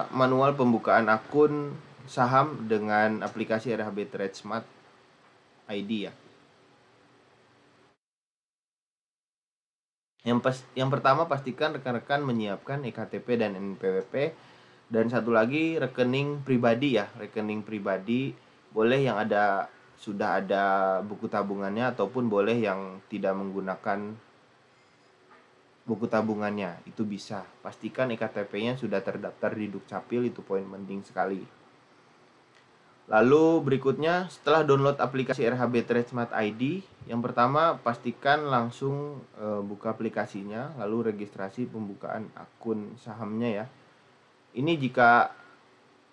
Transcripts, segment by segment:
Manual pembukaan akun saham dengan aplikasi RHB Trade Smart ID ya. Yang pertama, pastikan rekan-rekan menyiapkan ektp dan NPWP, dan satu lagi rekening pribadi ya. Rekening pribadi boleh yang sudah ada buku tabungannya, ataupun boleh yang tidak menggunakan buku tabungannya, itu bisa. Pastikan ektp-nya sudah terdaftar di Dukcapil, itu poin penting sekali. Lalu berikutnya, setelah download aplikasi RHB Trade Smart ID, yang pertama pastikan langsung buka aplikasinya, lalu registrasi pembukaan akun sahamnya ya. Ini jika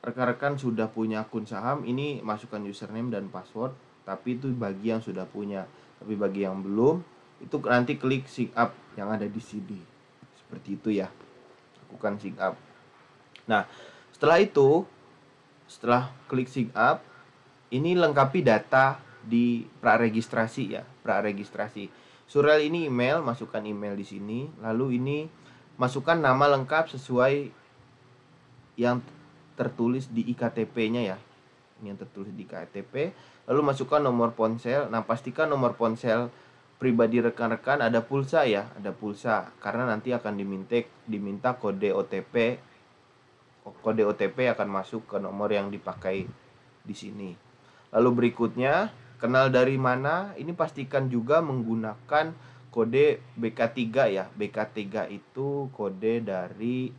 rekan-rekan sudah punya akun saham, ini masukkan username dan password, tapi itu bagi yang sudah punya. Tapi bagi yang belum, itu nanti klik sign up yang ada di sini. Seperti itu ya. Lakukan sign up. Nah, setelah klik sign up, ini lengkapi data di praregistrasi ya, praregistrasi. Surel ini email, masukkan email di sini. Lalu ini masukkan nama lengkap sesuai yang tertulis di iktp-nya ya. Ini yang tertulis di iktp. Lalu masukkan nomor ponsel. Nah, pastikan nomor ponsel pribadi rekan-rekan ada pulsa ya, ada pulsa, karena nanti akan diminta kode OTP. Kode OTP akan masuk ke nomor yang dipakai di sini. Lalu berikutnya, kenal dari mana? Ini pastikan juga menggunakan kode BK3 ya. BK3 itu kode dari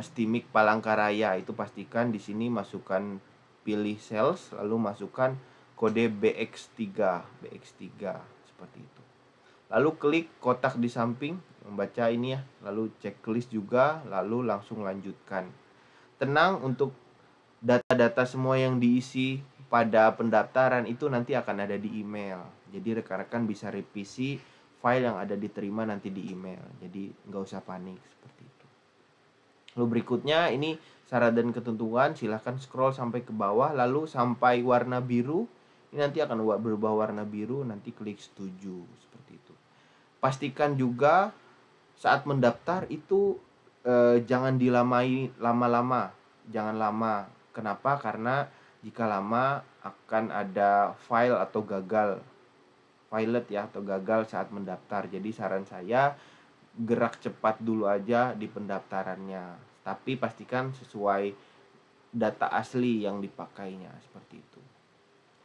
Stimik Palangkaraya. Itu pastikan di sini masukkan, pilih sales, lalu masukkan kode BX3 seperti itu. Lalu klik kotak di samping membaca ini ya, lalu checklist juga, lalu langsung lanjutkan. Tenang, untuk data-data semua yang diisi pada pendaftaran itu nanti akan ada di email. Jadi rekan-rekan bisa revisi file yang ada diterima nanti di email. Jadi nggak usah panik seperti itu. Lalu berikutnya ini syarat dan ketentuan, silahkan scroll sampai ke bawah, lalu sampai warna biru. Ini nanti akan berubah warna biru, nanti klik setuju seperti itu. Pastikan juga saat mendaftar itu jangan dilamai lama-lama, jangan lama. Kenapa? Karena jika lama akan ada file atau gagal, violet ya, atau gagal saat mendaftar. Jadi saran saya gerak cepat dulu aja di pendaftarannya, tapi pastikan sesuai data asli yang dipakainya seperti itu.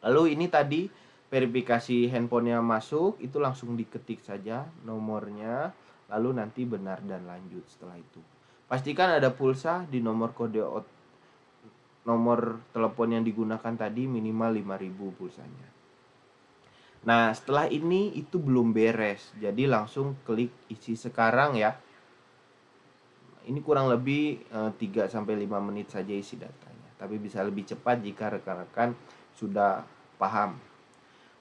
Lalu ini tadi verifikasi handphonenya masuk, itu langsung diketik saja nomornya, lalu nanti benar dan lanjut. Setelah itu pastikan ada pulsa di nomor nomor telepon yang digunakan tadi, minimal 5.000 pulsanya. Nah, setelah ini itu belum beres, jadi langsung klik isi sekarang ya. Ini kurang lebih 3-5 menit saja isi datanya, tapi bisa lebih cepat jika rekan-rekan sudah paham.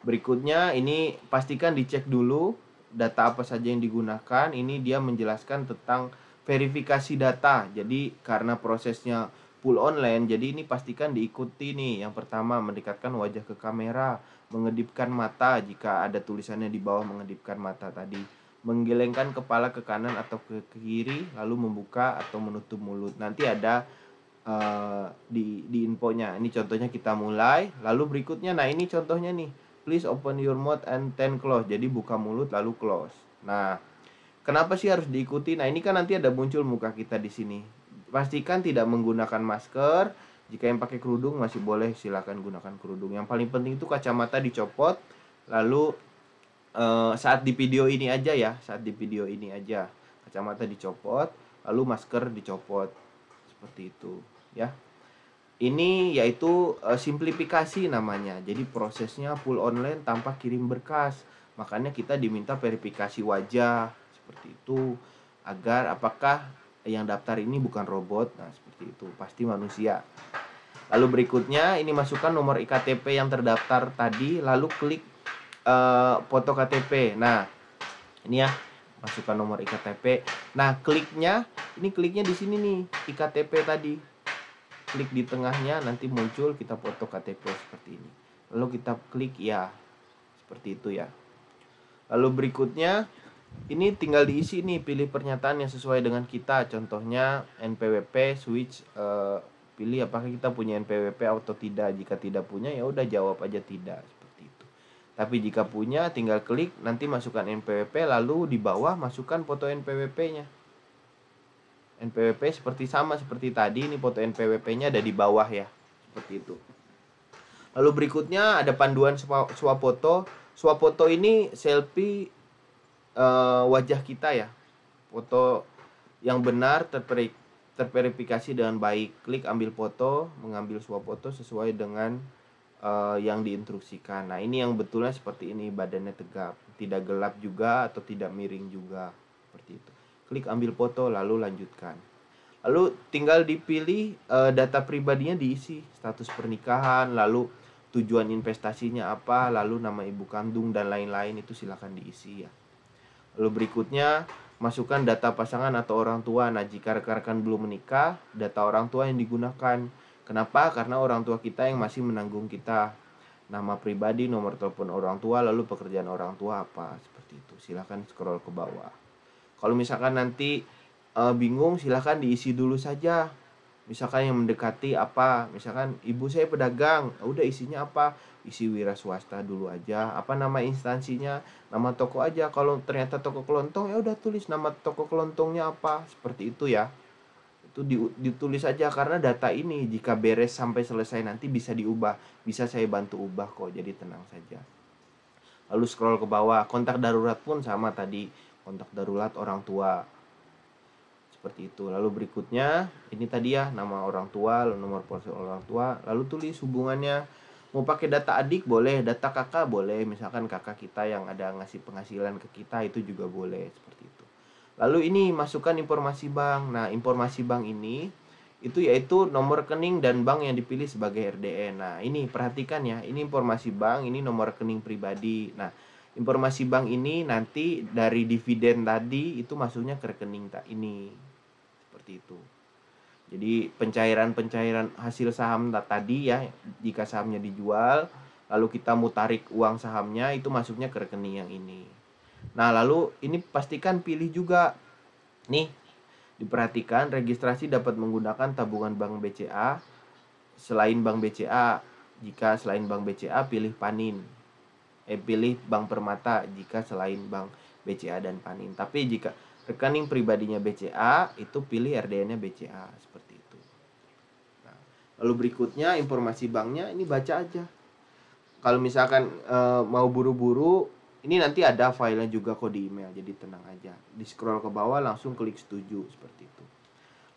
Berikutnya ini pastikan dicek dulu data apa saja yang digunakan. Ini dia menjelaskan tentang verifikasi data. Jadi karena prosesnya full online, jadi ini pastikan diikuti nih. Yang pertama, mendekatkan wajah ke kamera, mengedipkan mata jika ada tulisannya di bawah mengedipkan mata tadi, menggelengkan kepala ke kanan atau ke kiri, lalu membuka atau menutup mulut. Nanti ada di infonya. Ini contohnya, kita mulai. Lalu berikutnya, nah ini contohnya nih, please open your mouth and then close. Jadi buka mulut lalu close. Nah, kenapa sih harus diikuti? Nah, ini kan nanti ada muncul muka kita di sini. Pastikan tidak menggunakan masker. Jika yang pakai kerudung masih boleh, silakan gunakan kerudung. Yang paling penting itu kacamata dicopot. Lalu saat di video ini aja ya, kacamata dicopot, lalu masker dicopot. Seperti itu ya. Ini yaitu simplifikasi namanya. Jadi prosesnya full online tanpa kirim berkas. Makanya kita diminta verifikasi wajah seperti itu, agar apakah yang daftar ini bukan robot. Nah, seperti itu, pasti manusia. Lalu berikutnya ini masukkan nomor iktp yang terdaftar tadi, lalu klik foto KTP. Nah, ini ya, masukkan nomor iktp. Nah, kliknya di sini nih, iktp tadi. Klik di tengahnya, nanti muncul kita foto KTP seperti ini. Lalu kita klik ya, seperti itu ya. Lalu berikutnya Ini tinggal diisi nih, pilih pernyataan yang sesuai dengan kita. Contohnya NPWP switch, pilih apakah kita punya NPWP atau tidak. Jika tidak punya ya udah jawab aja tidak, seperti itu. Tapi jika punya tinggal klik nanti masukkan NPWP, lalu di bawah masukkan foto NPWP-nya. NPWP seperti tadi, ini foto NPWP-nya ada di bawah ya. Seperti itu. Lalu berikutnya ada panduan swap foto. Swap foto ini selfie wajah kita ya. Foto yang benar terverifikasi dengan baik. Klik ambil foto, mengambil swap foto sesuai dengan yang diinstruksikan. Nah, ini yang betulnya seperti ini, badannya tegap, tidak gelap juga atau tidak miring juga, seperti itu. Klik ambil foto lalu lanjutkan. Lalu tinggal dipilih data pribadinya diisi, status pernikahan, lalu tujuan investasinya apa, lalu nama ibu kandung dan lain-lain, itu silakan diisi ya. Lalu berikutnya masukkan data pasangan atau orang tua. Nah, jika rekan-rekan belum menikah, data orang tua yang digunakan. Kenapa? Karena orang tua kita yang masih menanggung kita. Nama pribadi, nomor telepon orang tua, lalu pekerjaan orang tua apa, seperti itu. Silahkan scroll ke bawah. Kalau misalkan nanti bingung, silahkan diisi dulu saja. Misalkan yang mendekati apa, misalkan ibu saya pedagang, udah isinya apa, isi wira swasta dulu aja. Apa nama instansinya, nama toko aja. Kalau ternyata toko kelontong ya udah tulis nama toko kelontongnya apa, seperti itu ya. Itu ditulis aja, karena data ini jika beres sampai selesai nanti bisa diubah, bisa saya bantu ubah kok, jadi tenang saja. Lalu scroll ke bawah, kontak darurat pun sama tadi, kontak darurat orang tua, seperti itu. Lalu berikutnya ini tadi ya, nama orang tua, nomor ponsel orang tua, lalu tulis hubungannya. Mau pakai data adik boleh, data kakak boleh, misalkan kakak kita yang ada ngasih penghasilan ke kita itu juga boleh, seperti itu. Lalu ini masukkan informasi bank. Nah, informasi bank ini itu yaitu nomor rekening dan bank yang dipilih sebagai RDN. Nah, ini perhatikan ya, ini informasi bank, ini nomor rekening pribadi. Nah, informasi bank ini nanti dari dividen tadi itu masuknya ke rekening ini. Seperti itu. Jadi pencairan hasil saham tadi ya, jika sahamnya dijual, lalu kita mau tarik uang sahamnya, itu masuknya ke rekening yang ini. Nah, lalu ini pastikan pilih juga nih, diperhatikan registrasi dapat menggunakan tabungan bank BCA selain bank BCA. Jika selain bank BCA pilih Panin. Pilih Bank Permata jika selain bank BCA dan Panin. Tapi jika rekening pribadinya BCA, itu pilih RDN-nya BCA, seperti itu. Nah, lalu berikutnya informasi banknya ini baca aja. Kalau misalkan mau buru-buru, ini nanti ada filenya juga kok di email, jadi tenang aja. Di scroll ke bawah langsung klik setuju, seperti itu.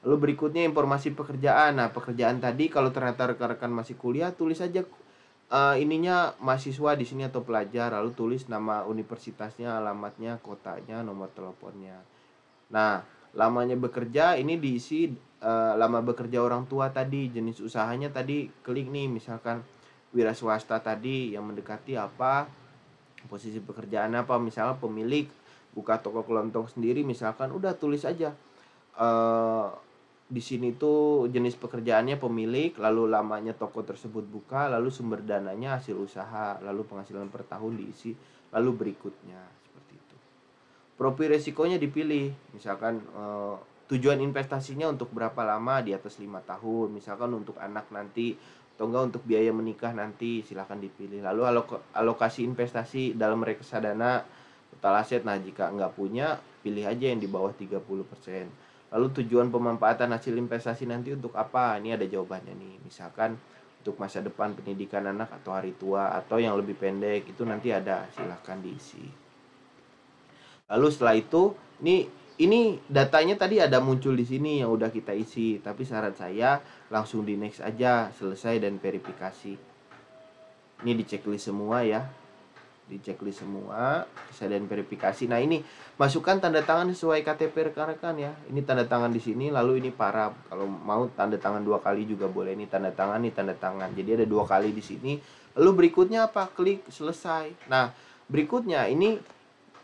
Lalu berikutnya informasi pekerjaan. Nah, pekerjaan tadi kalau ternyata rekan-rekan masih kuliah, tulis aja ininya mahasiswa di sini atau pelajar, lalu tulis nama universitasnya, alamatnya, kotanya, nomor teleponnya. Nah, lamanya bekerja ini diisi lama bekerja orang tua tadi, jenis usahanya tadi klik nih, misalkan wira swasta tadi yang mendekati apa, posisi pekerjaan apa, misalnya pemilik buka toko kelontong sendiri misalkan, udah tulis aja di sini tuh jenis pekerjaannya pemilik, lalu lamanya toko tersebut buka, lalu sumber dananya hasil usaha, lalu penghasilan per tahun diisi, lalu berikutnya, seperti itu. Profil resikonya dipilih, misalkan tujuan investasinya untuk berapa lama, di atas 5 tahun, misalkan untuk anak nanti, atau enggak untuk biaya menikah nanti, silahkan dipilih. Lalu alokasi investasi dalam reksadana total aset, nah jika enggak punya, pilih aja yang di bawah 30%. Lalu tujuan pemanfaatan hasil investasi nanti untuk apa? Ini ada jawabannya nih. Misalkan untuk masa depan pendidikan anak atau hari tua, atau yang lebih pendek itu nanti ada, silahkan diisi. Lalu setelah itu ini datanya tadi ada muncul di sini yang udah kita isi, tapi saran saya langsung di next aja, selesai dan verifikasi. Ini di checklist semua ya. Di checklist semua, selesai dan verifikasi. Nah, ini masukkan tanda tangan sesuai KTP rekan-rekan ya. Ini tanda tangan di sini, lalu ini paraf. Kalau mau tanda tangan 2 kali juga boleh. Ini tanda tangan, ini tanda tangan. Jadi ada 2 kali di sini. Lalu berikutnya apa? Klik selesai. Nah, berikutnya ini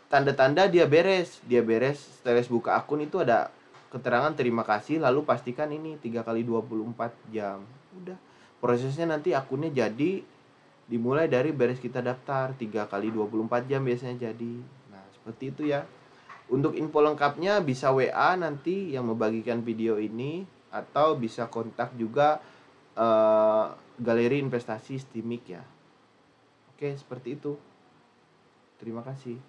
tanda-tanda dia beres. Dia beres setelah buka akun itu ada keterangan terima kasih, lalu pastikan ini 3 kali 24 jam. Udah. Prosesnya nanti akunnya jadi, dimulai dari beres kita daftar 3 kali 24 jam biasanya jadi. Nah, seperti itu ya. Untuk info lengkapnya bisa WA nanti yang membagikan video ini, atau bisa kontak juga Galeri Investasi Stimik ya. Oke, seperti itu. Terima kasih.